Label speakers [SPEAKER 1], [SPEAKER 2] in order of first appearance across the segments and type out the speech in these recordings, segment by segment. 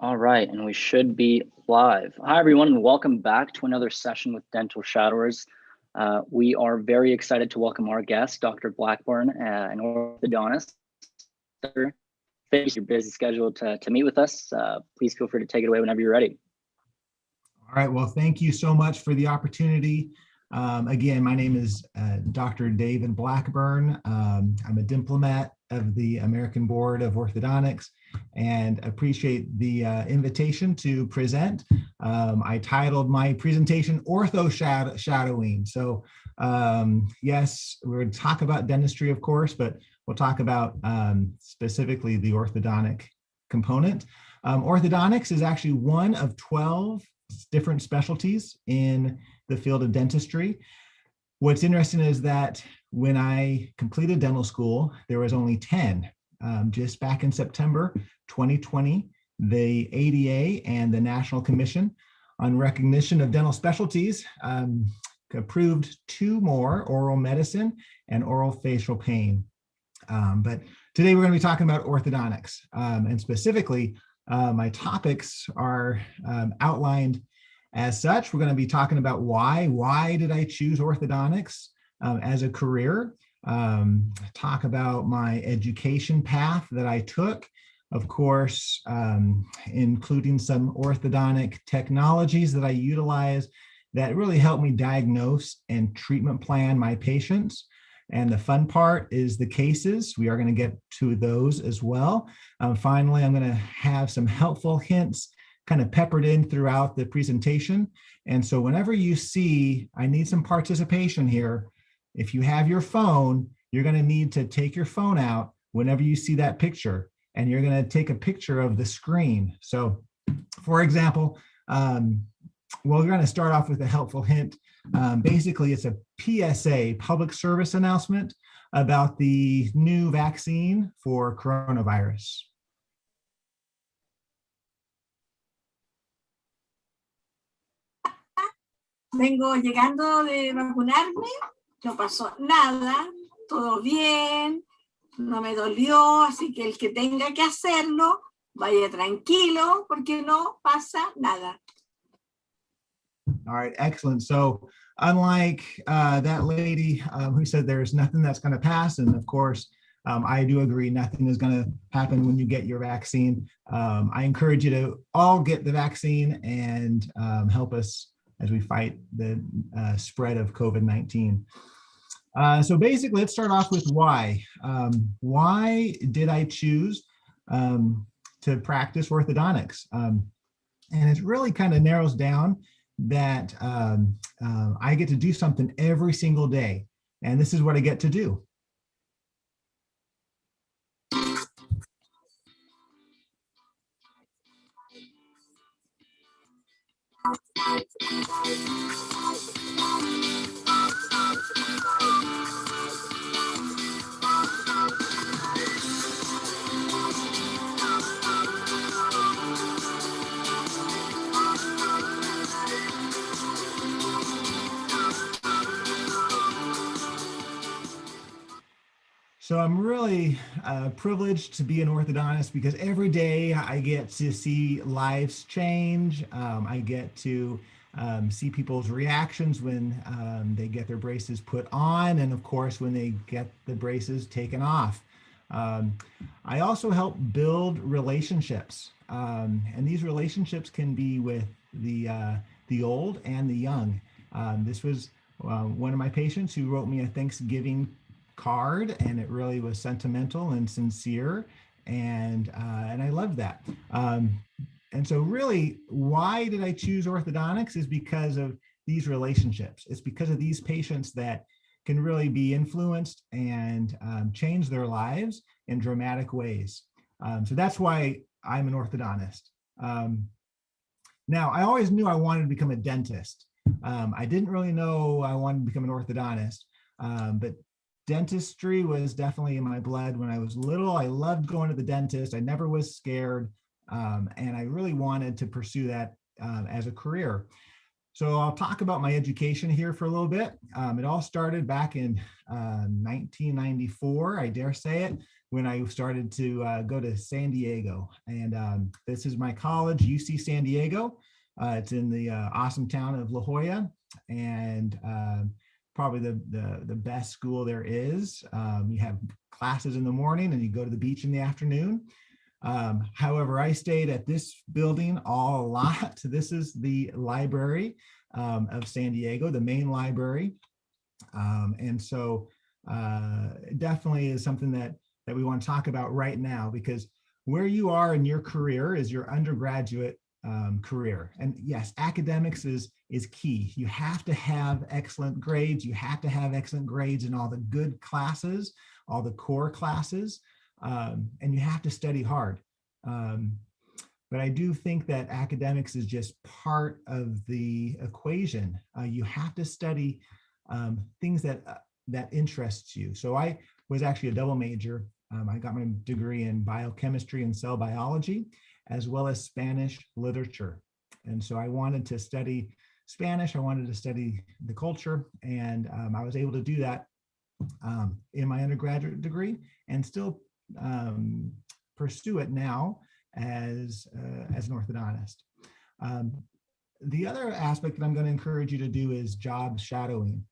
[SPEAKER 1] All right, and we should be live. Hi, everyone, and welcome back to another session with DentalShadowers. We are very excited to welcome our guest, Dr. Blackburn, an orthodontist. Thanks for your busy schedule to meet with us. Please feel free to take it away whenever you're ready.
[SPEAKER 2] All right, well, thank you so much for the opportunity. Again, my name is Dr. David Blackburn. I'm a diplomat of the American Board of Orthodontics and appreciate the invitation to present. I titled my presentation Ortho Shadowing. So yes, we're going to talk about dentistry, of course, but we'll talk about specifically the orthodontic component. Orthodontics is actually one of 12 different specialties in the field of dentistry. What's interesting is that when I completed dental school, there was only 10. Just back in September 2020, the ADA and the National Commission on Recognition of Dental Specialties approved 2 more, oral medicine and oral facial pain. But today we're going to be talking about orthodontics, and specifically my topics are outlined as such. We're going to be talking about why did I choose orthodontics as a career, talk about my education path that I took, of course, including some orthodontic technologies that I utilize that really help me diagnose and treatment plan my patients. And the fun part is the cases. We are going to get to those as well. Finally, I'm going to have some helpful hints kind of peppered in throughout the presentation. And so whenever you see, I need some participation here. If you have your phone, you're going to need to take your phone out whenever you see that picture, and you're going to take a picture of the screen. So for example, well, we're going to start off with a helpful hint. Basically, it's a PSA, public service announcement about the new vaccine for coronavirus.
[SPEAKER 3] Vengo llegando de vacunarme, no pasó nada, todo bien, no me dolió, así que el que tenga que hacerlo, vaya tranquilo, porque no pasa nada.
[SPEAKER 2] All right, excellent. So unlike that lady who said there's nothing that's going to pass, and of course, I do agree, nothing is going to happen when you get your vaccine. I encourage you to all get the vaccine and help us as we fight the spread of COVID-19. So basically, let's start off with why. Why did I choose to practice orthodontics? And it really kind of narrows down that I get to do something every single day. And this is what I get to do. So I'm really privileged to be an orthodontist because every day I get to see lives change. I get to see people's reactions when they get their braces put on, and of course when they get the braces taken off. I also help build relationships, and these relationships can be with the old and the young. This was one of my patients who wrote me a Thanksgiving card, and it really was sentimental and sincere, and I love that. And so really, why did I choose orthodontics is because of these relationships. It's because of these patients that can really be influenced and change their lives in dramatic ways. So that's why I'm an orthodontist. Now, I always knew I wanted to become a dentist. I didn't really know I wanted to become an orthodontist, but dentistry was definitely in my blood when I was little. I loved going to the dentist. I never was scared. And I really wanted to pursue that as a career. So I'll talk about my education here for a little bit. It all started back in 1994, I dare say it. when I started to go to San Diego. And this is my college, UC San Diego. It's in the awesome town of La Jolla, and probably the best school there is. You have classes in the morning and you go to the beach in the afternoon. However, I stayed at this building a lot. This is the library of San Diego, the main library. And so it definitely is something that we want to talk about right now, because where you are in your career is your undergraduate career. And yes, academics is key. You have to have excellent grades. You have to have excellent grades in all the good classes, all the core classes, and you have to study hard. But I do think that academics is just part of the equation. You have to study things that interests you. So I was actually a double major. I got my degree in biochemistry and cell biology, as well as Spanish literature. And so I wanted to study Spanish. I wanted to study the culture, and I was able to do that in my undergraduate degree, and still pursue it now as an orthodontist. The other aspect that I'm going to encourage you to do is job shadowing.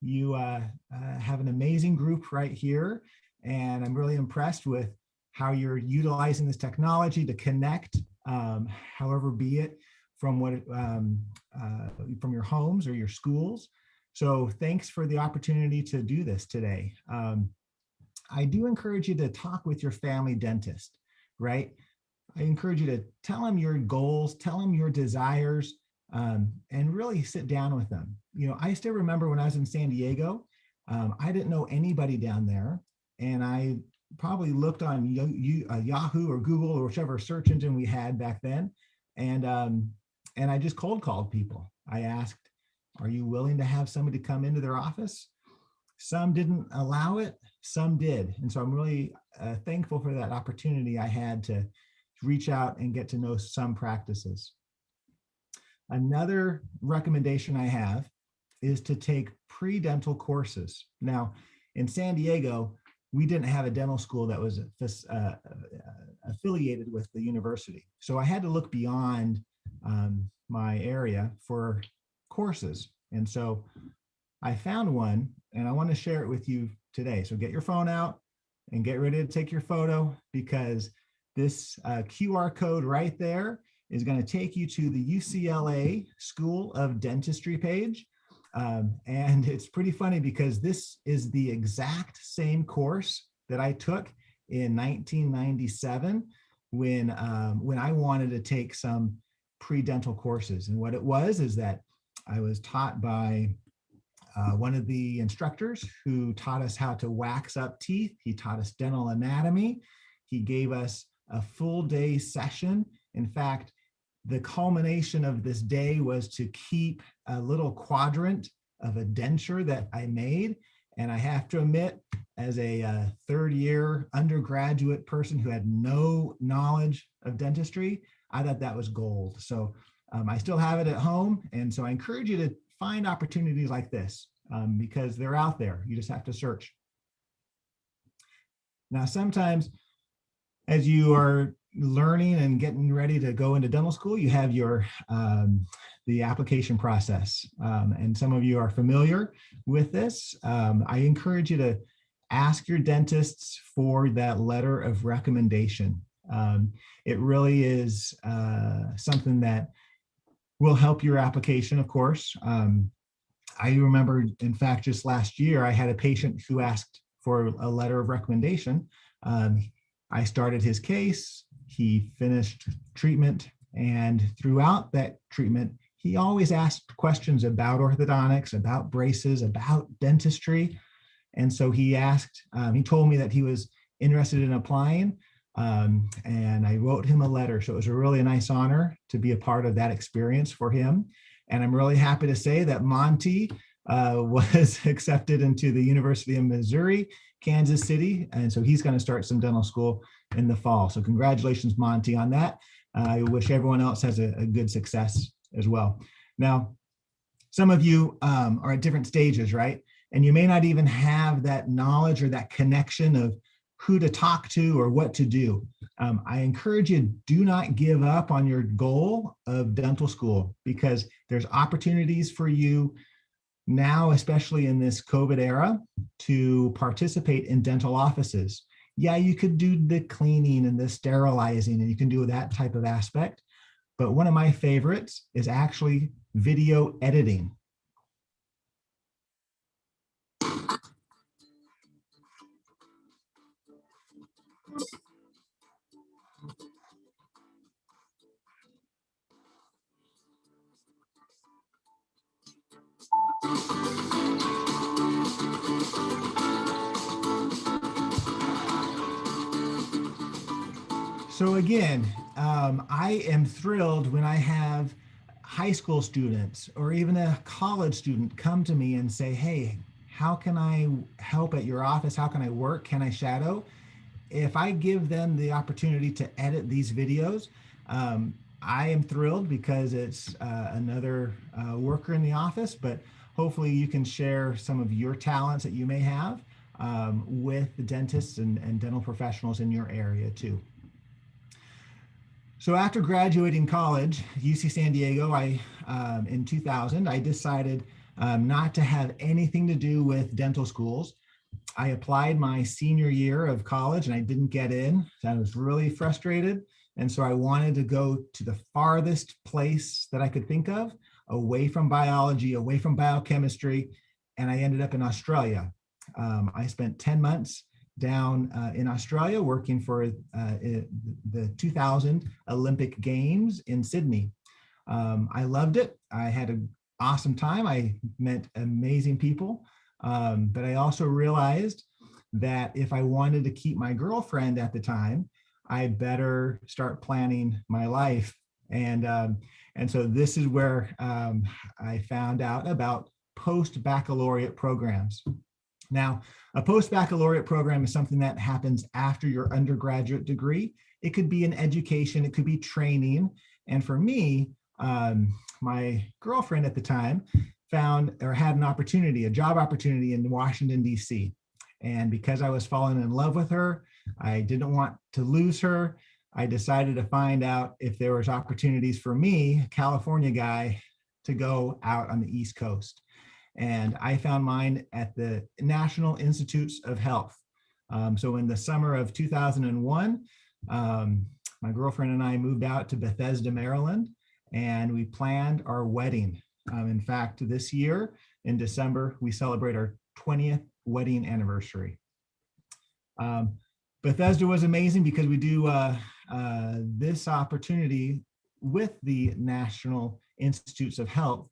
[SPEAKER 2] You have an amazing group right here, and I'm really impressed with how you're utilizing this technology to connect, however be it, from from your homes or your schools. So thanks for the opportunity to do this today. I do encourage you to talk with your family dentist, right? I encourage you to tell them your goals, tell them your desires, and really sit down with them. You know, I still remember when I was in San Diego, I didn't know anybody down there, and I probably looked on Yahoo or Google or whichever search engine we had back then, and I just cold called people. I asked, are you willing to have somebody come into their office? Some didn't allow it, some did. And so I'm really thankful for that opportunity I had to reach out and get to know some practices. Another recommendation I have is to take pre-dental courses. Now, in San Diego, we didn't have a dental school that was affiliated with the university. So I had to look beyond my area for courses. And so I found one, and I want to share it with you today. So get your phone out and get ready to take your photo, because this QR code right there is going to take you to the UCLA School of Dentistry page. And it's pretty funny because this is the exact same course that I took in 1997 when I wanted to take some pre-dental courses. And what it was is that I was taught by one of the instructors who taught us how to wax up teeth. He taught us dental anatomy. He gave us a full day session. In fact, the culmination of this day was to keep a little quadrant of a denture that I made. And I have to admit, as a third year undergraduate person who had no knowledge of dentistry, I thought that was gold. So I still have it at home. And so I encourage you to find opportunities like this because they're out there. You just have to search. Now, sometimes as you are learning and getting ready to go into dental school, you have your the application process. And some of you are familiar with this. I encourage you to ask your dentists for that letter of recommendation. It really is something that will help your application, of course. I remember, in fact, just last year, I had a patient who asked for a letter of recommendation. I started his case, he finished treatment, and throughout that treatment, he always asked questions about orthodontics, about braces, about dentistry. And so he told me that he was interested in applying, and I wrote him a letter. So it was a really nice honor to be a part of that experience for him. And I'm really happy to say that Monty was accepted into the University of Missouri, Kansas City. And so he's going to start some dental school in the fall. So congratulations, Monty, on that. I wish everyone else has a good success as well. Now, some of you are at different stages, right? And you may not even have that knowledge or that connection of who to talk to or what to do. I encourage you, do not give up on your goal of dental school, because there's opportunities for you now, especially in this COVID era, to participate in dental offices. Yeah, you could do the cleaning and the sterilizing, and you can do that type of aspect. But one of my favorites is actually video editing. So again, I am thrilled when I have high school students or even a college student come to me and say, hey, how can I help at your office? How can I work? Can I shadow? If I give them the opportunity to edit these videos, I am thrilled, because it's another worker in the office, but hopefully you can share some of your talents that you may have with the dentists and dental professionals in your area too. So after graduating college, UC San Diego, in 2000, I decided not to have anything to do with dental schools. I applied my senior year of college and I didn't get in. So I was really frustrated. And so I wanted to go to the farthest place that I could think of, away from biology, away from biochemistry. And I ended up in Australia. I spent 10 months down in Australia working for the 2000 Olympic Games in Sydney. I loved it. I had an awesome time. I met amazing people. But I also realized that if I wanted to keep my girlfriend at the time, I better start planning my life. And so this is where I found out about post-baccalaureate programs. Now, a post-baccalaureate program is something that happens after your undergraduate degree. It could be an education, it could be training. And for me, my girlfriend at the time found or had an opportunity, a job opportunity in Washington, D.C. And because I was falling in love with her, I didn't want to lose her. I decided to find out if there was opportunities for me, a California guy, to go out on the East Coast. And I found mine at the National Institutes of Health. So in the summer of 2001, my girlfriend and I moved out to Bethesda, Maryland, and we planned our wedding. In fact, this year in December, we celebrate our 20th wedding anniversary. Bethesda was amazing because we do this opportunity with the National Institutes of Health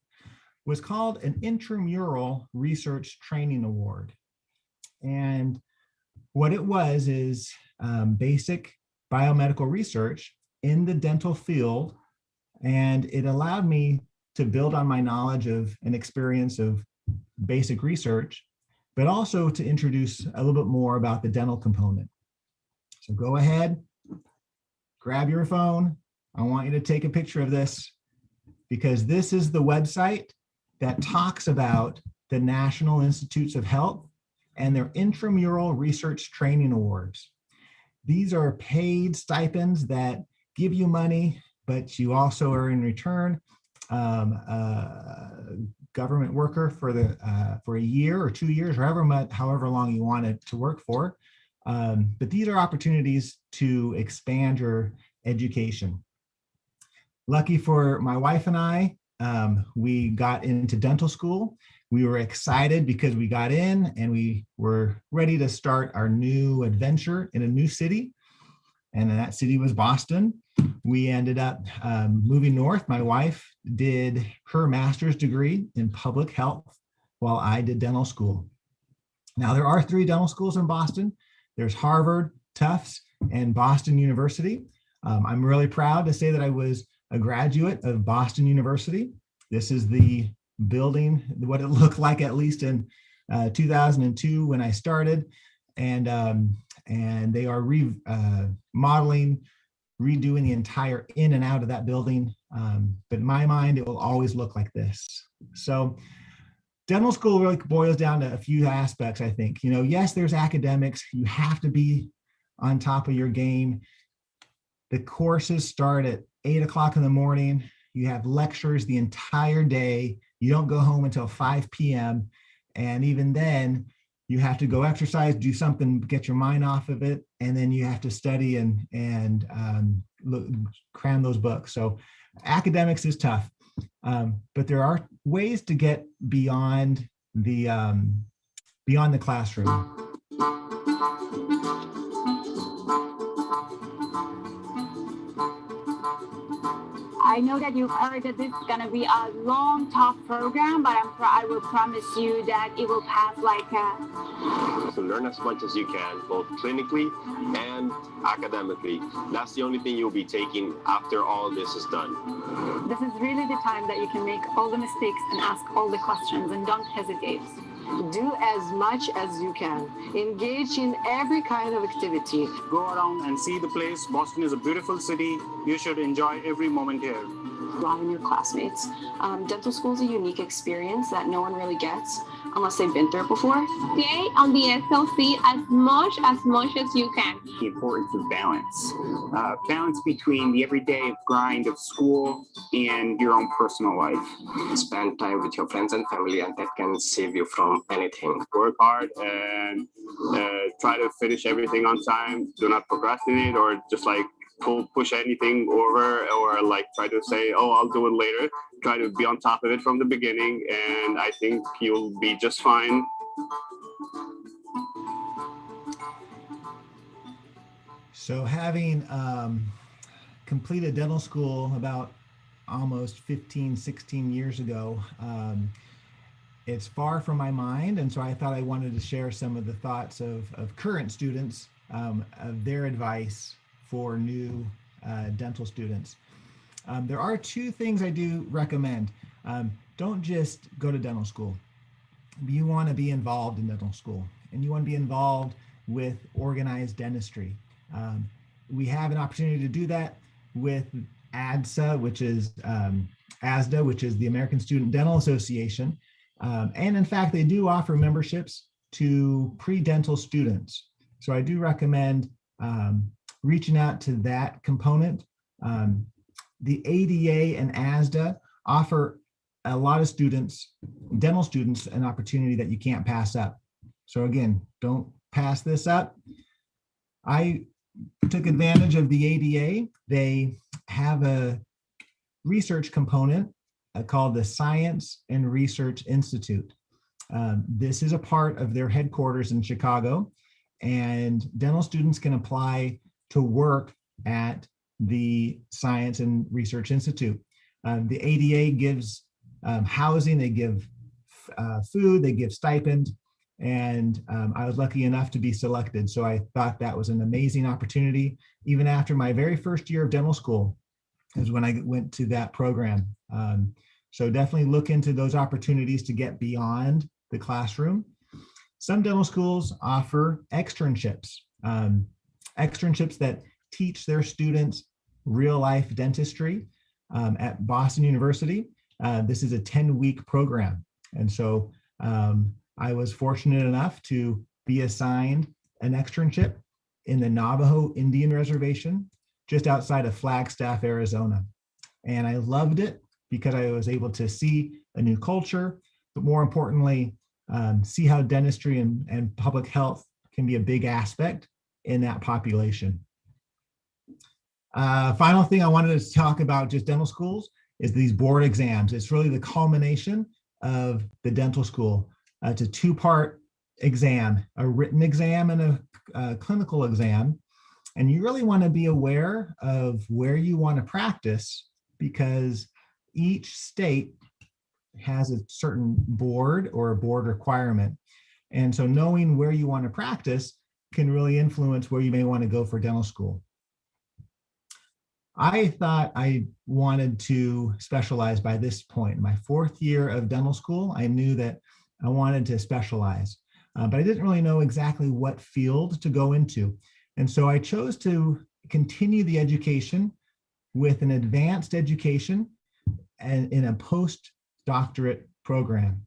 [SPEAKER 2] was called an Intraoral Research Training Award. And what it was is basic biomedical research in the dental field. And it allowed me to build on my knowledge of and experience of basic research, but also to introduce a little bit more about the dental component. So go ahead, grab your phone. I want you to take a picture of this, because this is the website that talks about the National Institutes of Health and their Intramural Research Training Awards. These are paid stipends that give you money, but you also are in return government worker for a year or 2 years, however long you want it to work for. But these are opportunities to expand your education. Lucky for my wife and I, we got into dental school. We were excited because we got in and we were ready to start our new adventure in a new city. And that city was Boston. We ended up moving north. My wife did her master's degree in public health while I did dental school. Now, there are 3 dental schools in Boston. There's Harvard, Tufts, and Boston University. I'm really proud to say that I was a graduate of Boston University. This is the building, what it looked like at least in 2002 when I started. And they are remodeling, redoing the entire in and out of that building. But in my mind, it will always look like this. So dental school really boils down to a few aspects, I think. Yes, there's academics. You have to be on top of your game. The courses start at 8 o'clock in the morning. You have lectures the entire day. You don't go home until 5 p.m. And even then, you have to go exercise, do something, get your mind off of it, and then you have to study and cram those books. So academics is tough, but there are ways to get beyond the classroom.
[SPEAKER 4] I know that you've heard that this is going to be a long, tough program, but I will promise you that it will pass like
[SPEAKER 5] So learn as much as you can, both clinically and academically. That's the only thing you'll be taking after all this is done.
[SPEAKER 4] This is really the time that you can make all the mistakes and ask all the questions, and don't hesitate.
[SPEAKER 6] Do as much as you can. Engage in every kind of activity.
[SPEAKER 7] Go around and see the place. Boston is a beautiful city. You should enjoy every moment here.
[SPEAKER 8] A lot of new classmates. Dental school is a unique experience that no one really gets unless they've been through it before.
[SPEAKER 9] Stay on the SLC as much as you can.
[SPEAKER 10] The importance of balance. Balance between the everyday grind of school and your own personal life.
[SPEAKER 11] Spend time with your friends and family, and that can save you from anything.
[SPEAKER 5] Work hard and try to finish everything on time. Do not procrastinate or just like push anything over or like try to say, oh, I'll do it later. Try to be on top of it from the beginning, and I think you'll be just fine.
[SPEAKER 2] So having completed dental school about almost 15, 16 years ago, it's far from my mind. And so I thought I wanted to share some of the thoughts of current students, of their advice for new dental students. There are two things I do recommend. Don't just go to dental school. You want to be involved in dental school, and you want to be involved with organized dentistry. We have an opportunity to do that with ASDA, which is ASDA, which is the American Student Dental Association. And in fact, they do offer memberships to pre-dental students. So I do recommend reaching out to that component. The ADA and ASDA offer a lot of students, dental students, an opportunity that you can't pass up. So again, don't pass this up. I took advantage of the ADA. They have a research component called the Science and Research Institute. This is a part of their headquarters in Chicago, and dental students can apply to work at the Science and Research Institute. The ADA gives housing, they give food, they give stipend, and I was lucky enough to be selected. So I thought that was an amazing opportunity. Even after my very first year of dental school is when I went to that program. So definitely look into those opportunities to get beyond the classroom. Some dental schools offer externships, externships that teach their students real life dentistry. At Boston University, this is a 10-week program. And so I was fortunate enough to be assigned an externship in the Navajo Indian Reservation, just outside of Flagstaff, Arizona. And I loved it because I was able to see a new culture, but more importantly, see how dentistry and public health can be a big aspect in that population. Final thing I wanted to talk about just dental schools is these board exams. It's really the culmination of the dental school. It's a two-part exam, a written exam and a clinical exam. And you really want to be aware of where you want to practice, because each state has a certain board or a board requirement. And so knowing where you want to practice can really influence where you may want to go for dental school. I thought I wanted to specialize by this point. My fourth year of dental school, I knew that I wanted to specialize, but I didn't really know exactly what field to go into. And so I chose to continue the education with an advanced education and in a postdoctorate program.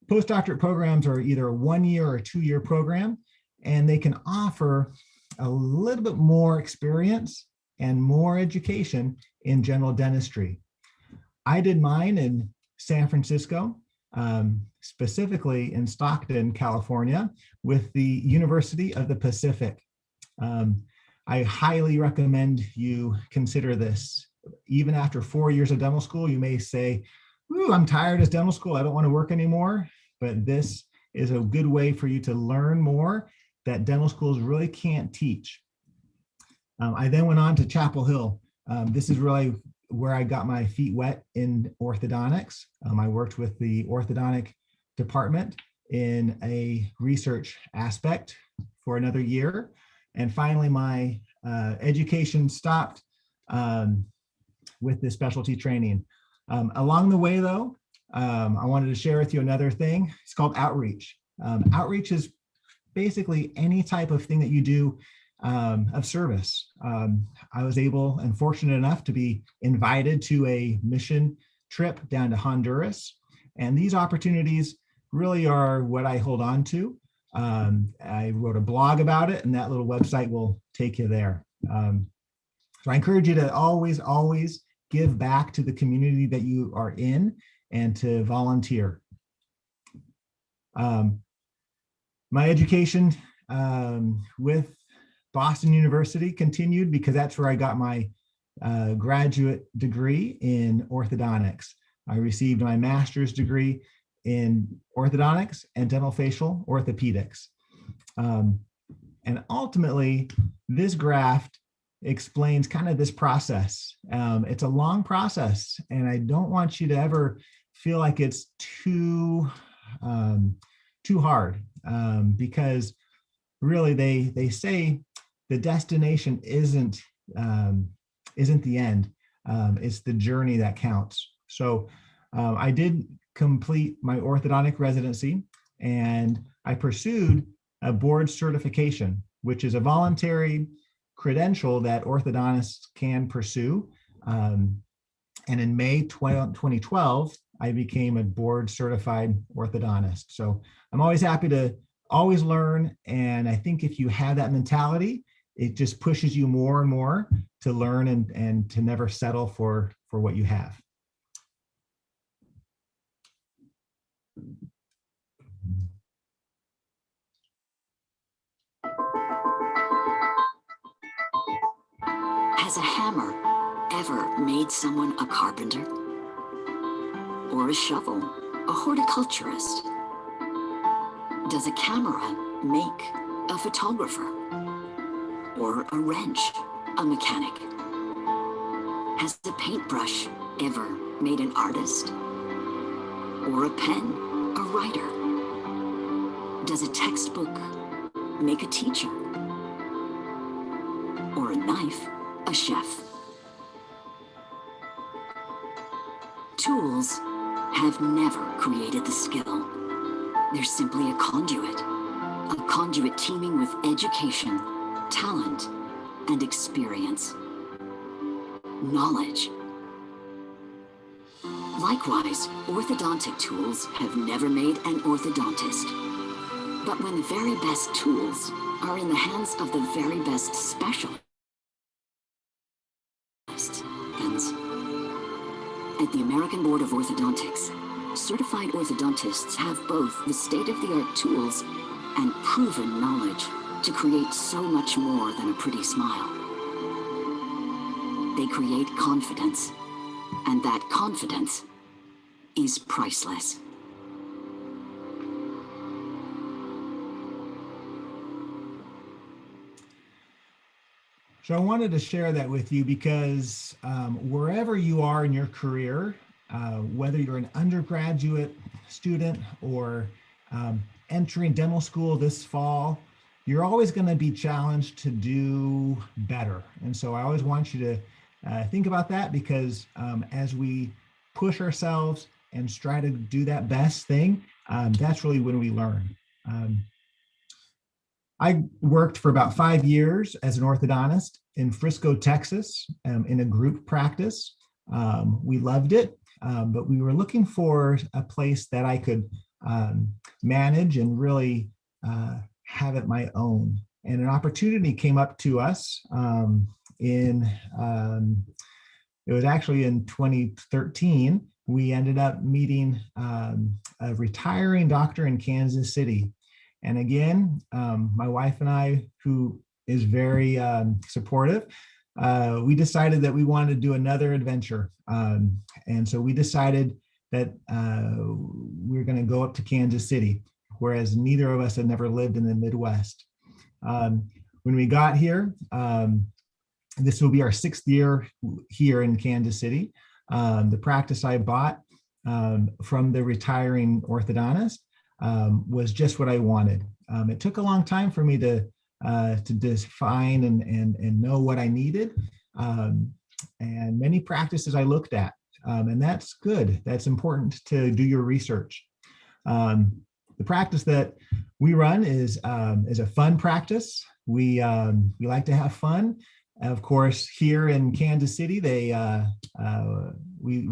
[SPEAKER 2] Postdoctorate programs are either a 1-year or a 2-year program, and they can offer a little bit more experience and more education in general dentistry. I did mine in San Francisco, specifically in Stockton, California, with the University of the Pacific. I highly recommend you consider this. Even after 4 years of dental school, you may say, ooh, I'm tired of dental school, I don't want to work anymore. But this is a good way for you to learn more that dental schools really can't teach. I then went on to Chapel Hill. This is really where I got my feet wet in orthodontics. I worked with the orthodontic department in a research aspect for another year. And finally, my education stopped with this specialty training. Along the way, though, I wanted to share with you another thing. It's called outreach. Outreach is basically any type of thing that you do of service. I was able and fortunate enough to be invited to a mission trip down to Honduras. And these opportunities really are what I hold on to. I wrote a blog about it, and that little website will take you there. So I encourage you to always give back to the community that you are in and to volunteer. My education with Boston University continued because that's where I got my graduate degree in orthodontics. I received my master's degree in orthodontics and dental facial orthopedics. And ultimately, this graph explains kind of this process. It's a long process, and I don't want you to ever feel like it's too hard, because really they say the destination isn't the end. It's the journey that counts. So I did complete my orthodontic residency, and I pursued a board certification, which is a voluntary credential that orthodontists can pursue. And in May 2012, I became a board certified orthodontist. So I'm always happy to always learn. And I think if you have that mentality, it just pushes you more and more to learn and to never settle for what you have.
[SPEAKER 12] Has a hammer ever made someone a carpenter? Or a shovel, a horticulturist? Does a camera make a photographer? Or a wrench, a mechanic? Has a paintbrush ever made an artist? Or a pen, a writer? Does a textbook make a teacher? Or a knife, a chef? Tools have never created the skill. They're simply a conduit teeming with education, talent, and experience. Knowledge. Likewise, orthodontic tools have never made an orthodontist. But when the very best tools are in the hands of the very best specialists, at the American Board of Orthodontics, certified orthodontists have both the state-of-the-art tools and proven knowledge to create so much more than a pretty smile. They create confidence, and that confidence is priceless.
[SPEAKER 2] So I wanted to share that with you because wherever you are in your career, whether you're an undergraduate student or entering dental school this fall, you're always going to be challenged to do better. And so I always want you to think about that, because as we push ourselves and try to do that best thing, that's really when we learn. I worked for about 5 years as an orthodontist in Frisco, Texas, in a group practice. We loved it, but we were looking for a place that I could manage and really have it my own. And an opportunity came up to us it was actually in 2013. We ended up meeting a retiring doctor in Kansas City. And again, my wife and I, who is very supportive, we decided that we wanted to do another adventure. And so we decided that we were going to go up to Kansas City, whereas neither of us had never lived in the Midwest. When we got here, this will be our 6th year here in Kansas City. The practice I bought from the retiring orthodontist was just what I wanted. It took a long time for me to define and know what I needed, and many practices I looked at, and that's good. That's important to do your research. The practice that we run is a fun practice. We like to have fun. Of course, here in Kansas City, we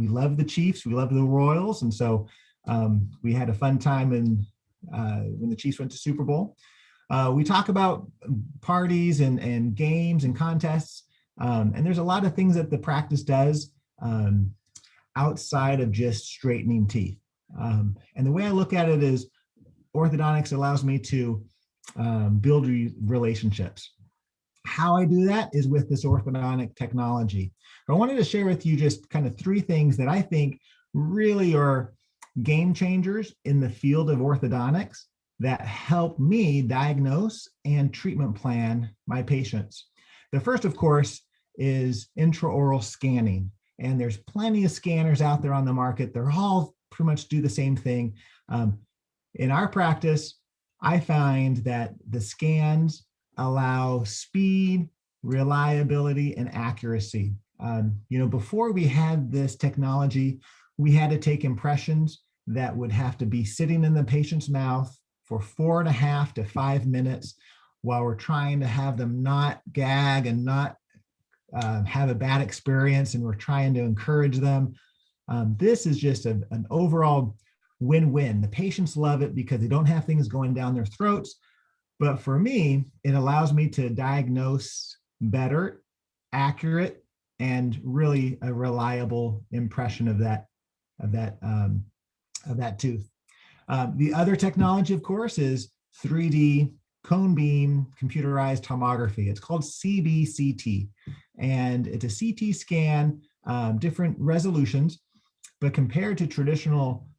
[SPEAKER 2] love the Chiefs, we love the Royals, and so we had a fun time when the Chiefs went to Super Bowl. We talk about parties and games and contests, and there's a lot of things that the practice does outside of just straightening teeth. And the way I look at it is orthodontics allows me to build relationships. How I do that is with this orthodontic technology. I wanted to share with you just kind of 3 things that I think really are game changers in the field of orthodontics that help me diagnose and treatment plan my patients. The first, of course, is intraoral scanning. And there's plenty of scanners out there on the market. They're all pretty much do the same thing. In our practice, I find that the scans allow speed, reliability, and accuracy. Before we had this technology, we had to take impressions that would have to be sitting in the patient's mouth for 4.5 to 5 minutes while we're trying to have them not gag and not have a bad experience, and we're trying to encourage them. This is just an overall win-win. The patients love it because they don't have things going down their throats. But for me, it allows me to diagnose better, accurate, and really a reliable impression of that tooth. The other technology, of course, is 3D cone beam computerized tomography. It's called Cbct, and it's a CT scan, different resolutions, but compared to traditional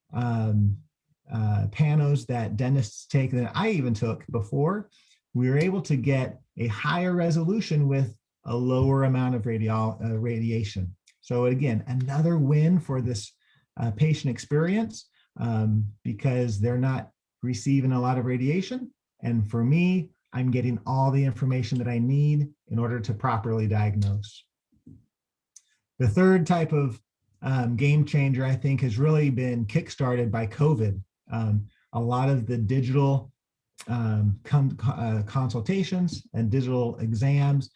[SPEAKER 2] panos that dentists take, that I even took before, we were able to get a higher resolution with a lower amount of radiation. So again, another win for this patient experience because they're not receiving a lot of radiation. And for me, I'm getting all the information that I need in order to properly diagnose. The third type of game changer, I think, has really been kickstarted by COVID. A lot of the digital consultations and digital exams,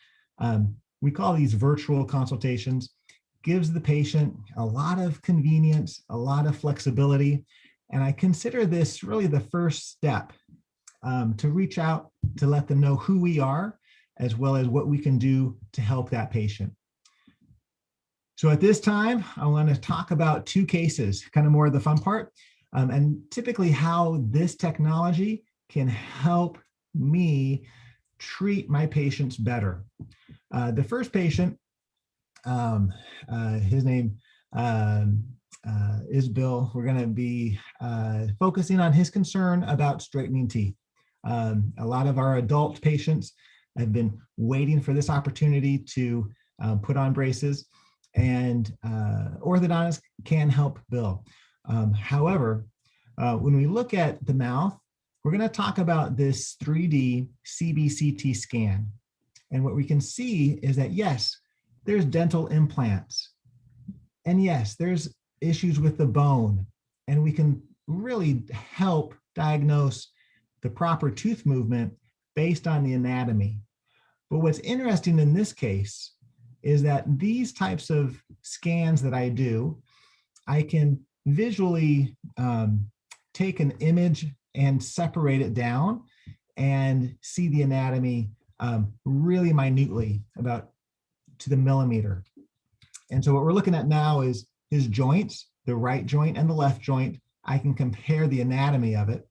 [SPEAKER 2] we call these virtual consultations, gives the patient a lot of convenience, a lot of flexibility. And I consider this really the first step to reach out to let them know who we are, as well as what we can do to help that patient. So at this time, I want to talk about 2 cases, kind of more of the fun part, and typically how this technology can help me treat my patients better. The first patient, his name is Bill. We're going to be focusing on his concern about straightening teeth. A lot of our adult patients have been waiting for this opportunity to put on braces, and orthodontists can help Bill. However, when we look at the mouth, we're going to talk about this 3D Cbct scan. And what we can see is that, yes, there's dental implants. And yes, there's issues with the bone. And we can really help diagnose the proper tooth movement based on the anatomy. But what's interesting in this case is that these types of scans that I do, I can visually take an image and separate it down and see the anatomy really minutely, about to the millimeter. And so what we're looking at now is his joints, the right joint and the left joint. I can compare the anatomy of it.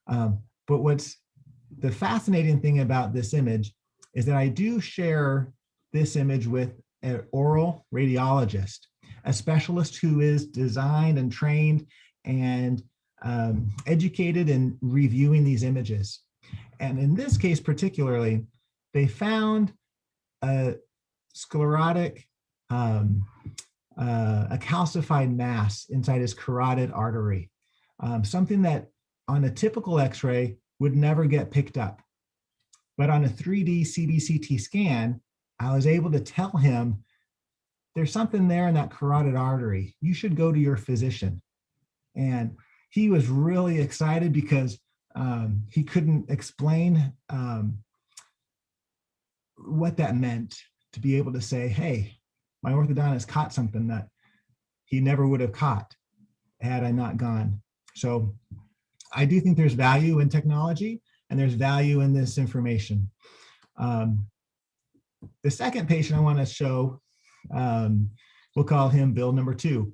[SPEAKER 2] But what's the fascinating thing about this image is that I do share this image with an oral radiologist, a specialist who is designed and trained and educated in reviewing these images. And in this case particularly, they found a sclerotic, a calcified mass inside his carotid artery, something that on a typical x-ray would never get picked up. But on a 3D Cbct scan, I was able to tell him, there's something there in that carotid artery. You should go to your physician. And he was really excited because he couldn't explain what that meant, to be able to say, hey, my orthodontist caught something that he never would have caught had I not gone. So I do think there's value in technology and there's value in this information. The second patient I want to show, we'll call him Bill number 2.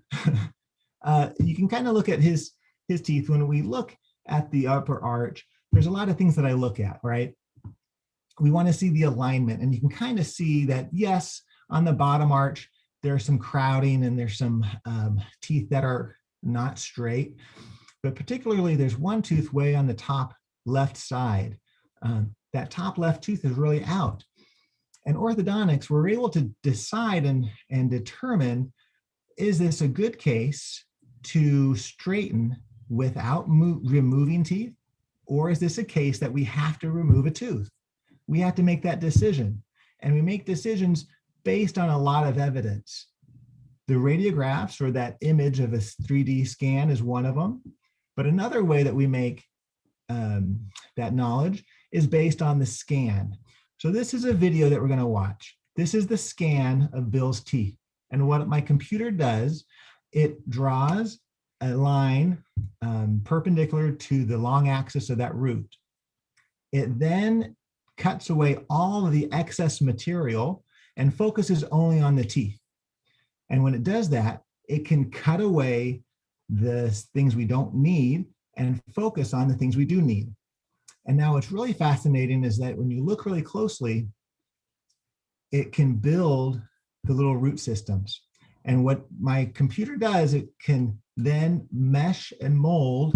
[SPEAKER 2] You can kind of look at his teeth. When we look at the upper arch, there's a lot of things that I look at, right? We want to see the alignment, and you can kind of see that, yes, on the bottom arch, there's some crowding and there's some teeth that are not straight, but particularly there's one tooth way on the top left side. That top left tooth is really out. And orthodontics were able to decide and determine, is this a good case to straighten without removing teeth? Or is this a case that we have to remove a tooth? We have to make that decision. And we make decisions based on a lot of evidence. The radiographs, or that image of a 3D scan, is one of them. But another way that we make that knowledge is based on the scan. So this is a video that we're going to watch. This is the scan of Bill's teeth. And what my computer does, it draws a line perpendicular to the long axis of that root. It then cuts away all of the excess material and focuses only on the teeth. And when it does that, it can cut away the things we don't need and focus on the things we do need. And now what's really fascinating is that when you look really closely, it can build the little root systems. And what my computer does, it can then mesh and mold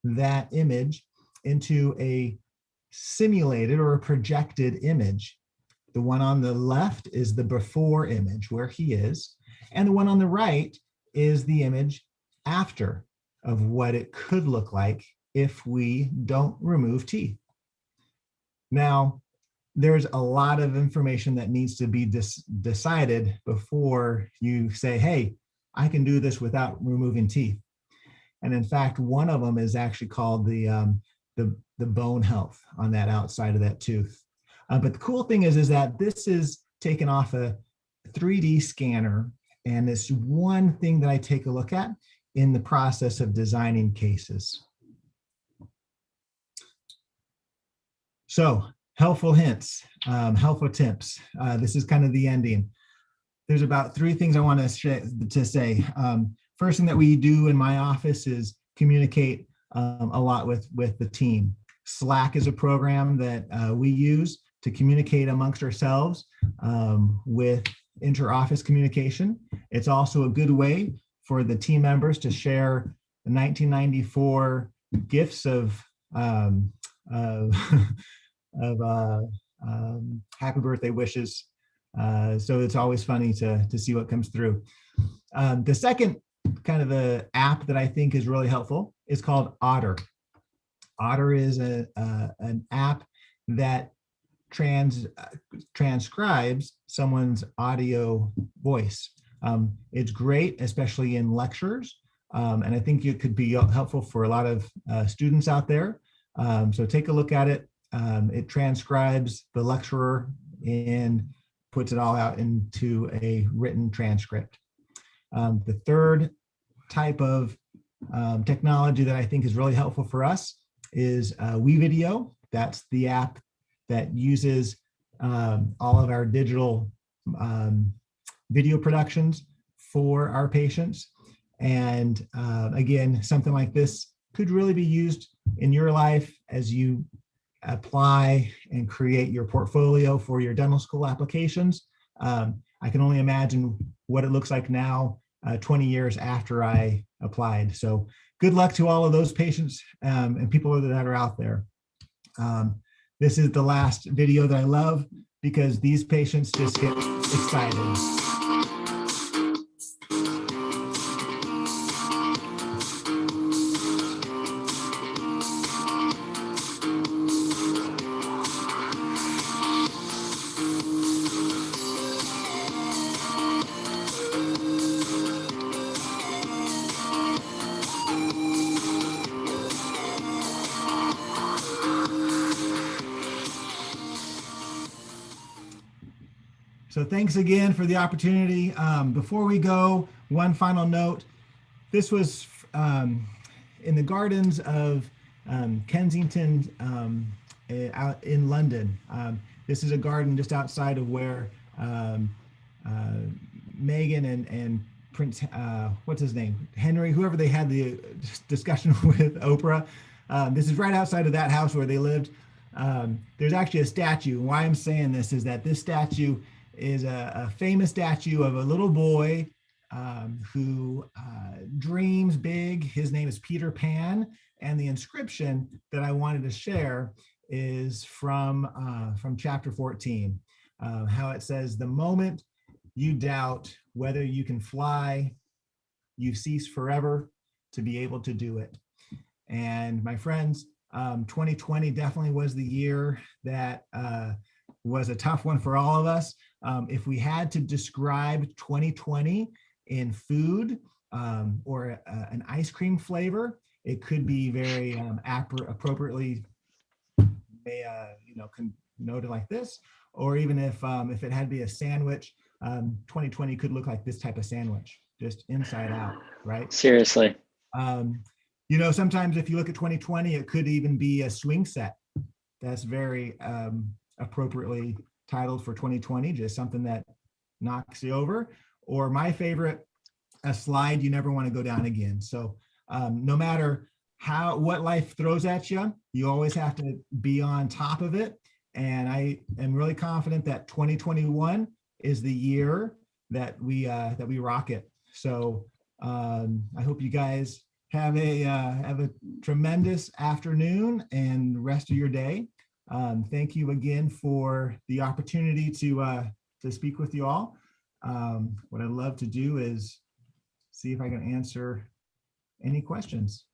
[SPEAKER 2] that image into a simulated or a projected image. The one on the left is the before image where he is, and the one on the right is the image after of what it could look like if we don't remove teeth. Now, there's a lot of information that needs to be decided before you say, hey, I can do this without removing teeth. And in fact, one of them is actually called the bone health on that outside of that tooth. But the cool thing is that this is taken off a 3D scanner, and it's one thing that I take a look at in the process of designing cases. So helpful hints, helpful tips. This is kind of the ending. There's about 3 things I want to say. First thing that we do in my office is communicate a lot with the team. Slack is a program that we use to communicate amongst ourselves with inter-office communication. It's also a good way for the team members to share the 1994 gifts of happy birthday wishes. So it's always funny to see what comes through. The second kind of a app that I think is really helpful is called Otter. Otter is an app that transcribes someone's audio voice. It's great, especially in lectures, and I think it could be helpful for a lot of students out there. So take a look at it. It transcribes the lecturer and puts it all out into a written transcript. The third type of technology that I think is really helpful for us is WeVideo. That's the app that uses all of our digital video productions for our patients. And again, something like this could really be used in your life as you apply and create your portfolio for your dental school applications. I can only imagine what it looks like now, 20 years after I applied. So good luck to all of those patients and people that are out there. This is the last video that I love because these patients just get excited. So thanks again for the opportunity. Before we go, one final note. This was in the gardens of Kensington out in London. This is a garden just outside of where Meghan and Prince, what's his name? Henry, whoever they had the discussion with Oprah. This is right outside of that house where they lived. There's actually a statue. Why I'm saying this is that this statue is a famous statue of a little boy who dreams big. His name is Peter Pan, and the inscription that I wanted to share is from chapter 14, how it says, "The moment you doubt whether you can fly, you cease forever to be able to do it." And my friends, 2020 definitely was the year that was a tough one for all of us. If we had to describe 2020 in food or an ice cream flavor, it could be very appropriately noted like this, or even if it had to be a sandwich, 2020 could look like this type of sandwich, just inside out, right?
[SPEAKER 1] Seriously.
[SPEAKER 2] Sometimes if you look at 2020, it could even be a swing set. That's very appropriately titled for 2020, just something that knocks you over. Or my favorite, a slide you never want to go down again. So no matter what life throws at you, you always have to be on top of it. And I am really confident that 2021 is the year that we rock it. So I hope you guys have a tremendous afternoon and rest of your day. Thank you again for the opportunity to speak with you all. What I'd love to do is see if I can answer any questions.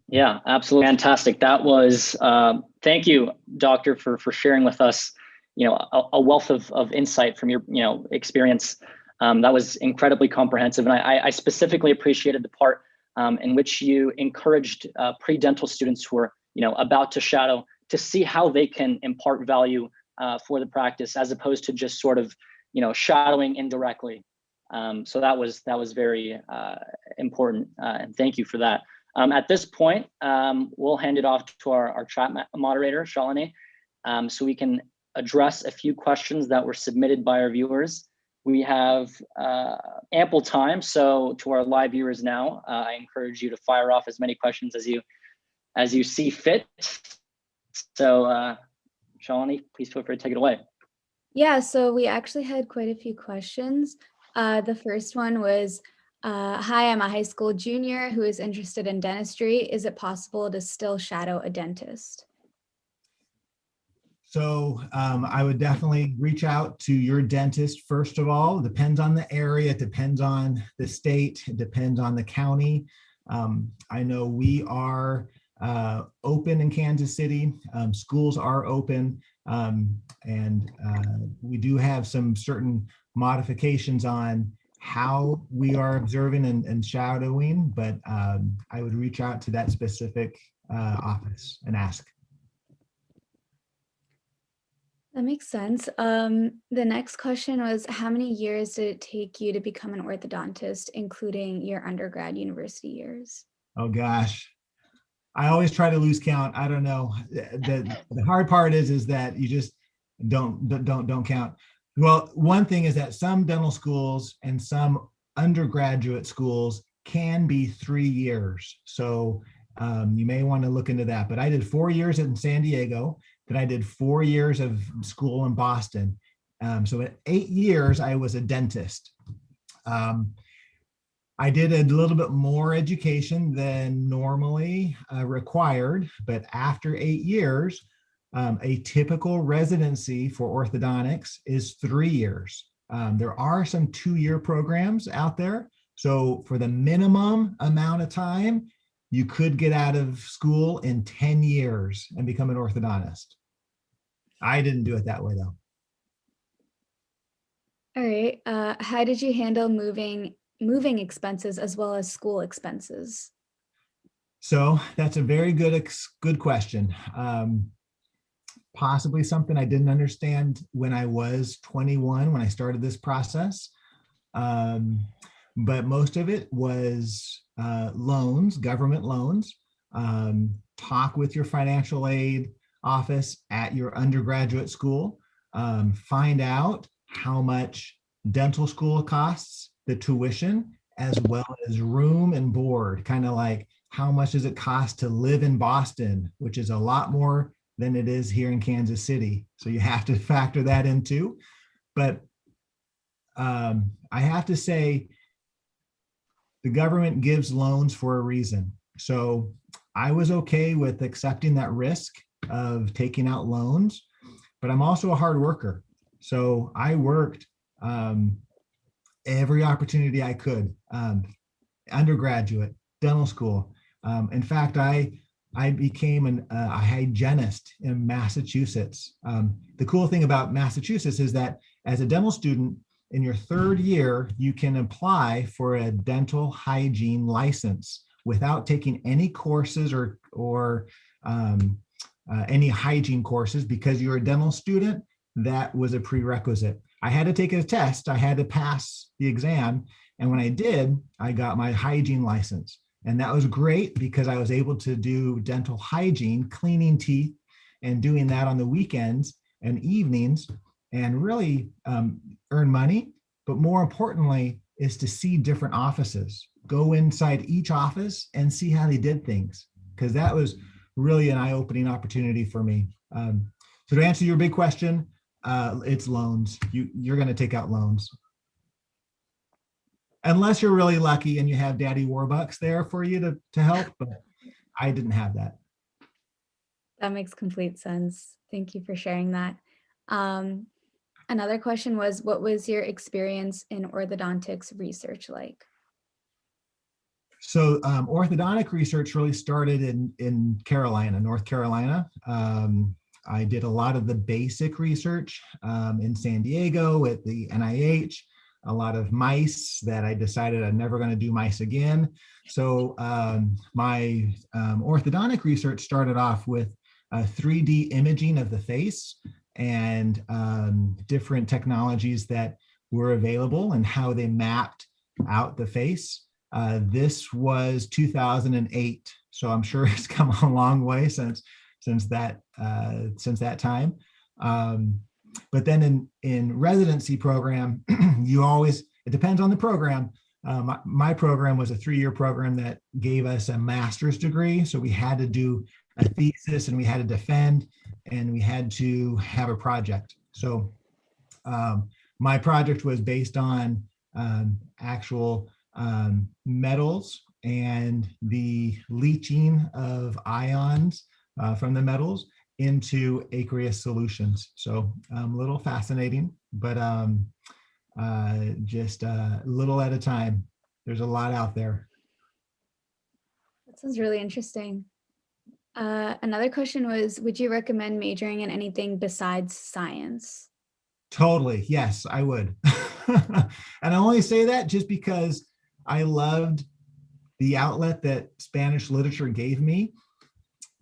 [SPEAKER 1] Yeah, absolutely fantastic. That was, thank you, Doctor, for sharing with us, a wealth of insight from your, experience. That was incredibly comprehensive. And I specifically appreciated the part in which you encouraged pre-dental students who are, about to shadow to see how they can impart value for the practice, as opposed to just sort of, shadowing indirectly. So that was very important, and thank you for that. At this point, we'll hand it off to our chat moderator, Shalini, so we can address a few questions that were submitted by our viewers. We have ample time, so to our live viewers now, I encourage you to fire off as many questions as you see fit. So, Shalini, please feel free to take it away.
[SPEAKER 13] Yeah, so we actually had quite a few questions. The first one was, hi, I'm a high school junior who is interested in dentistry. Is it possible to still shadow a dentist?
[SPEAKER 2] So I would definitely reach out to your dentist, first of all. It depends on the area, it depends on the state, it depends on the county. I know we are open in Kansas City. Schools are open, and we do have some certain modifications on how we are observing and shadowing, but I would reach out to that specific office and ask.
[SPEAKER 13] That makes sense. The next question was, how many years did it take you to become an orthodontist, including your undergrad university years?
[SPEAKER 2] Oh gosh, I always try to lose count. I don't know. The hard part is that you just don't count. Well, one thing is that some dental schools and some undergraduate schools can be 3 years. So you may want to look into that. But I did 4 years in San Diego. Then I did 4 years of school in Boston. So at 8 years, I was a dentist. I did a little bit more education than normally required, but after 8 years, a typical residency for orthodontics is 3 years. There are some 2-year programs out there. So for the minimum amount of time, you could get out of school in 10 years and become an orthodontist. I didn't do it that way though.
[SPEAKER 13] All right. How did you handle moving expenses as well as school expenses?
[SPEAKER 2] So that's a very good question. Possibly something I didn't understand when I was 21, when I started this process. But most of it was loans, government loans. Talk with your financial aid office at your undergraduate school. Find out how much dental school costs, the tuition, as well as room and board, kind of like how much does it cost to live in Boston, which is a lot more than it is here in Kansas City. So you have to factor that in too. But I have to say, the government gives loans for a reason. So I was okay with accepting that risk of taking out loans, but I'm also a hard worker. So I worked every opportunity I could, undergraduate, dental school. In fact, I became a hygienist in Massachusetts. The cool thing about Massachusetts is that as a dental student, in your 3rd year, you can apply for a dental hygiene license without taking any courses or any hygiene courses, because you're a dental student. That was a prerequisite. I had to take a test. I had to pass the exam. And when I did, I got my hygiene license. And that was great because I was able to do dental hygiene, cleaning teeth, and doing that on the weekends and evenings, and really earn money. But more importantly is to see different offices, go inside each office and see how they did things, because that was really an eye-opening opportunity for me. So to answer your big question, it's loans. You're going to take out loans. Unless you're really lucky and you have Daddy Warbucks there for you to help, but I didn't have that.
[SPEAKER 13] That makes complete sense. Thank you for sharing that. Another question was, what was your experience in orthodontics research like?
[SPEAKER 2] So orthodontic research really started in Carolina, North Carolina. I did a lot of the basic research in San Diego at the NIH, a lot of mice that I decided I'm never going to do mice again. So my orthodontic research started off with 3D imaging of the face and different technologies that were available and how they mapped out the face. This was 2008, so I'm sure it's come a long way since that time. But then in residency program, it depends on the program. My program was a 3-year program that gave us a master's degree. So we had to do a thesis and we had to defend and we had to have a project. So my project was based on actual metals and the leaching of ions from the metals into aqueous solutions. So a little fascinating, but just a little at a time. There's a lot out there.
[SPEAKER 13] That sounds really interesting. Another question was, would you recommend majoring in anything besides science?
[SPEAKER 2] Totally, yes, I would. And I only say that just because I loved the outlet that Spanish literature gave me.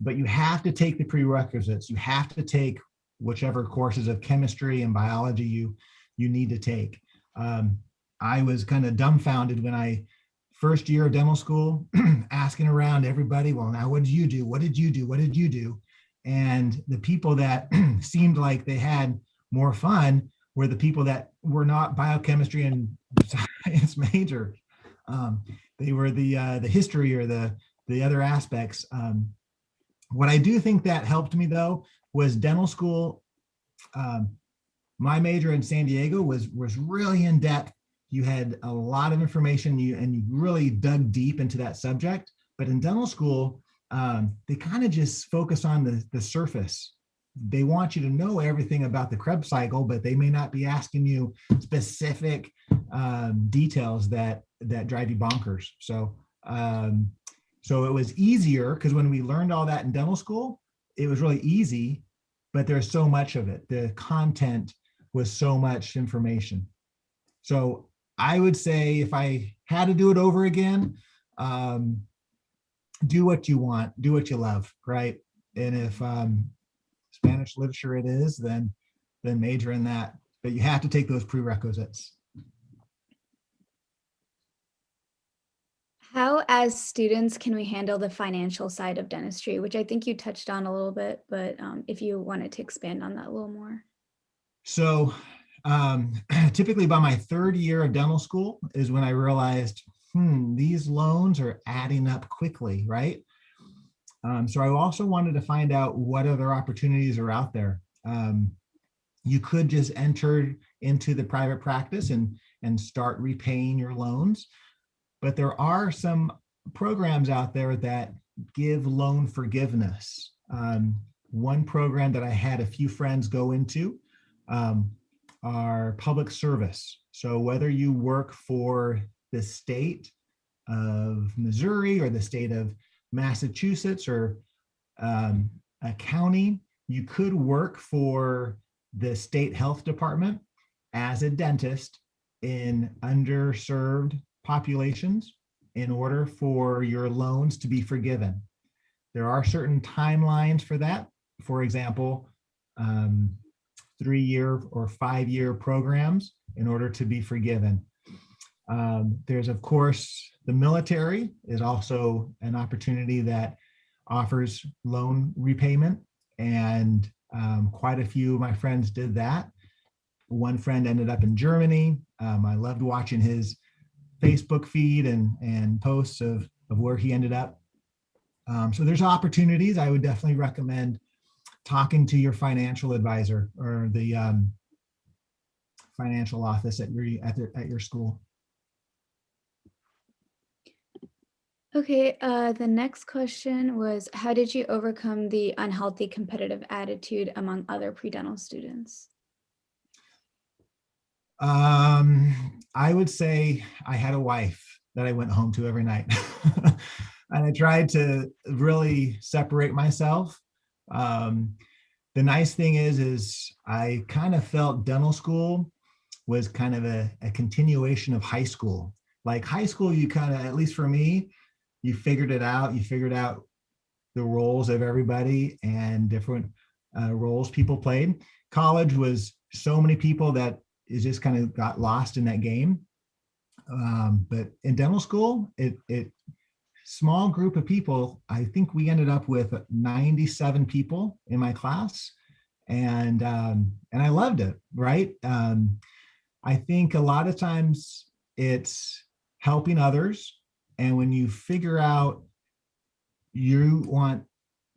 [SPEAKER 2] But you have to take the prerequisites. You have to take whichever courses of chemistry and biology you need to take. I was kind of dumbfounded when I first year of dental school, asking around everybody, well, now what did you do? What did you do? What did you do? And the people that seemed like they had more fun were the people that were not biochemistry and science major. They were the history or the other aspects. What I do think that helped me though was dental school. My major in San Diego was really in depth. You had a lot of information and you really dug deep into that subject. But in dental school, they kind of just focus on the surface. They want you to know everything about the Krebs cycle, but they may not be asking you specific details that drive you bonkers. So it was easier because when we learned all that in dental school, it was really easy, but there's so much of it. The content was so much information. So I would say if I had to do it over again, do what you want, do what you love, right? And if Spanish literature it is, then major in that. But you have to take those prerequisites.
[SPEAKER 13] How, as students, can we handle the financial side of dentistry, which I think you touched on a little bit, but if you wanted to expand on that a little more. So
[SPEAKER 2] typically by my third year of dental school is when I realized, these loans are adding up quickly, right? So I also wanted to find out what other opportunities are out there. You could just enter into the private practice and start repaying your loans. But there are some programs out there that give loan forgiveness. One program that I had a few friends go into are public service. So whether you work for the state of Missouri or the state of Massachusetts or a county, you could work for the state health department as a dentist in underserved populations in order for your loans to be forgiven. There are certain timelines for that. For example, 3-year or 5-year programs in order to be forgiven. There's, of course, the military is also an opportunity that offers loan repayment, and quite a few of my friends did that. One friend ended up in Germany. I loved watching his Facebook feed and posts of where he ended up. So there's opportunities. I would definitely recommend talking to your financial advisor or the financial office at your school.
[SPEAKER 13] Okay, the next question was, how did you overcome the unhealthy competitive attitude among other pre-dental students?
[SPEAKER 2] I would say I had a wife that I went home to every night. And I tried to really separate myself. The nice thing is I kind of felt dental school was kind of a continuation of high school. Like high school, you kind of, at least for me, you figured it out. You figured out the roles of everybody and different roles people played. College was so many people that it just kind of got lost in that game. But in dental school, it small group of people. I think we ended up with 97 people in my class, and I loved it. Right? I think a lot of times it's helping others. And when you figure out you want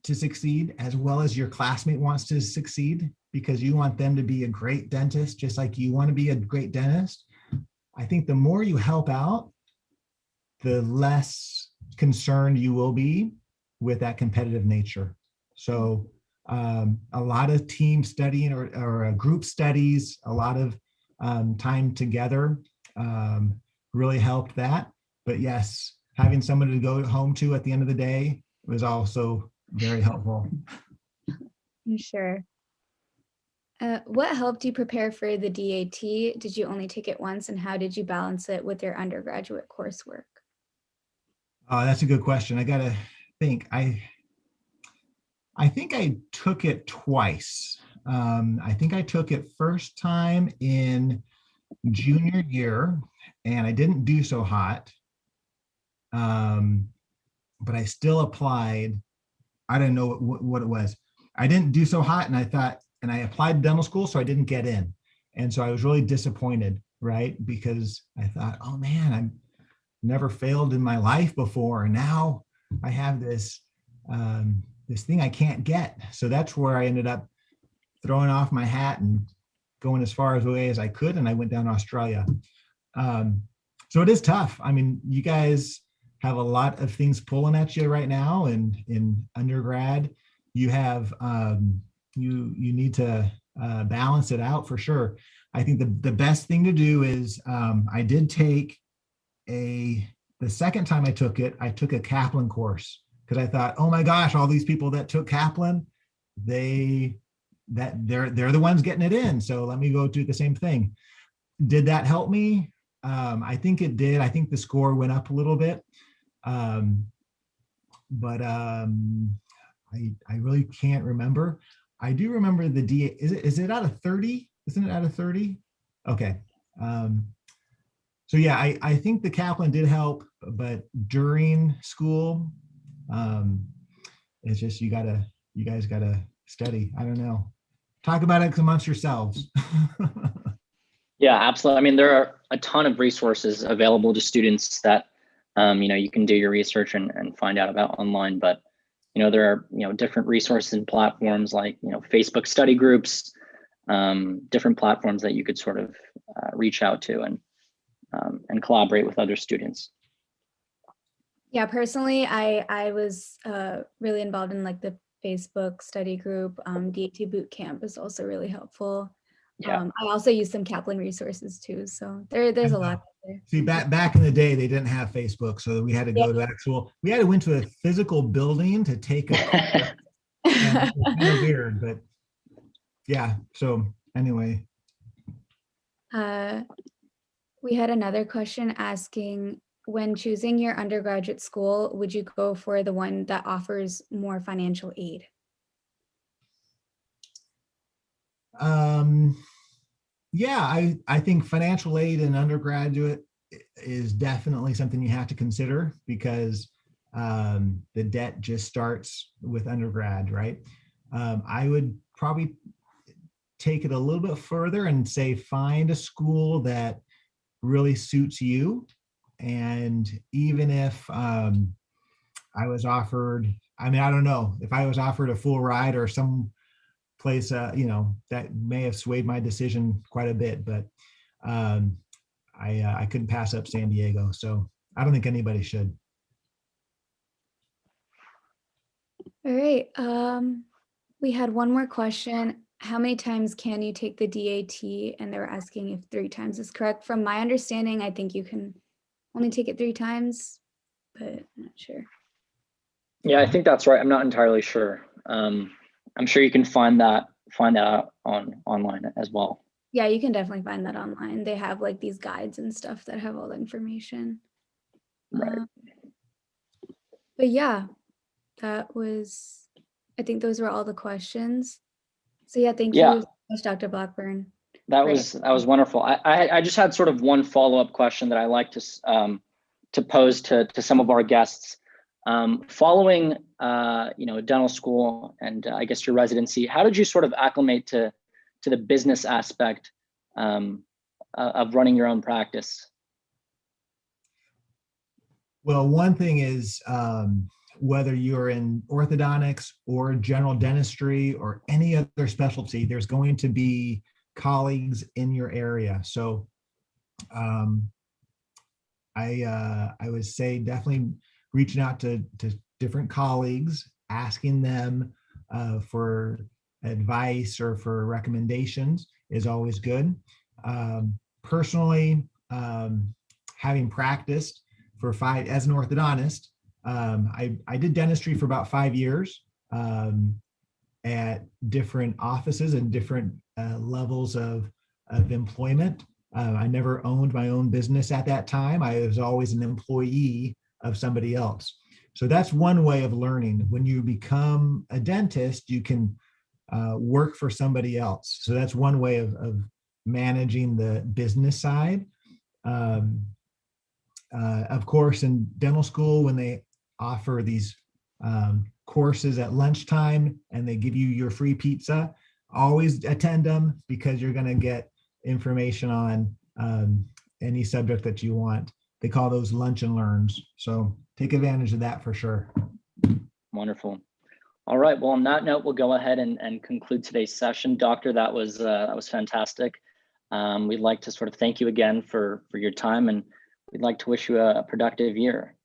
[SPEAKER 2] to succeed as well as your classmate wants to succeed because you want them to be a great dentist, just like you want to be a great dentist, I think the more you help out, the less concerned you will be with that competitive nature. So a lot of team studying or group studies, a lot of time together really helped that. But yes, having someone to go home to at the end of the day was also very helpful.
[SPEAKER 13] Sure. What helped you prepare for the DAT? Did you only take it once, and how did you balance it with your undergraduate coursework?
[SPEAKER 2] That's a good question. I gotta think. I think I took it twice. I think I took it first time in junior year, and I didn't do so hot. but I still applied. I didn't know what it was. I didn't do so hot, and I thought, and I applied to dental school, so I didn't get in. And so I was really disappointed, right? Because I thought, oh man, I've never failed in my life before, and now I have this this thing I can't get. So that's where I ended up throwing off my hat and going as far away as I could, and I went down to Australia. So it is tough. I mean, you guys have a lot of things pulling at you right now, and in undergrad, you have you need to balance it out for sure. I think the best thing to do is I did take the second time I took a Kaplan course, because I thought, oh my gosh, all these people that took Kaplan, they're the ones getting it in. So let me go do the same thing. Did that help me? I think it did. I think the score went up a little bit. But I really can't remember. I do remember the DA. Is it out of 30? Isn't it out of 30? Okay. So yeah, I think the Kaplan did help, but during school, it's just you guys gotta study. I don't know. Talk about it amongst yourselves.
[SPEAKER 1] Yeah, absolutely. I mean, there are a ton of resources available to students that you can do your research and find out about online. But there are different resources and platforms like Facebook study groups, different platforms that you could sort of reach out to and collaborate with other students.
[SPEAKER 13] Yeah, personally, I was really involved in like the Facebook study group. DAT Bootcamp is also really helpful.
[SPEAKER 1] Yeah.
[SPEAKER 13] I also use some Kaplan resources too. So there's a lot there.
[SPEAKER 2] See, back in the day, they didn't have Facebook, so we had to go to we had to went to a physical building to take a course. And it was kind of weird, but yeah. So anyway.
[SPEAKER 13] We had another question asking, when choosing your undergraduate school, would you go for the one that offers more financial aid?
[SPEAKER 2] Yeah, I think financial aid in undergraduate is definitely something you have to consider, because the debt just starts with undergrad, right? I would probably take it a little bit further and say find a school that really suits you. And even if I was offered, I mean, I don't know, if I was offered a full ride or some place, that may have swayed my decision quite a bit, but I couldn't pass up San Diego. So I don't think anybody should.
[SPEAKER 13] All right. We had one more question. How many times can you take the DAT? And they were asking if 3 times is correct. From my understanding, I think you can only take it 3 times, but I'm not sure.
[SPEAKER 1] Yeah, I think that's right. I'm not entirely sure. I'm sure you can find that out online as well.
[SPEAKER 13] Yeah, you can definitely find that online. They have like these guides and stuff that have all the information.
[SPEAKER 1] Right.
[SPEAKER 13] But yeah, I think those were all the questions. So yeah, thank you so much, Dr. Blackburn.
[SPEAKER 1] That was wonderful. I just had sort of one follow-up question that I like to pose to some of our guests. Following dental school and I guess your residency, how did you sort of acclimate to the business aspect of running your own practice?
[SPEAKER 2] Well, one thing is whether you're in orthodontics or general dentistry or any other specialty, there's going to be colleagues in your area. So I would say definitely reaching out to different colleagues, asking them for advice or for recommendations is always good. Personally, having practiced for 5 as an orthodontist, I did dentistry for about 5 years at different offices and different levels of employment. I never owned my own business at that time. I was always an employee of somebody else. So that's one way of learning. When you become a dentist, you can work for somebody else. So that's one way of managing the business side. Of course, in dental school, when they offer these courses at lunchtime and they give you your free pizza, always attend them because you're going to get information on any subject that you want. They call those lunch and learns. So take advantage of that for sure.
[SPEAKER 1] Wonderful. All right. Well, on that note, we'll go ahead and conclude today's session. Doctor, that was fantastic. We'd like to sort of thank you again for your time, and we'd like to wish you a productive year.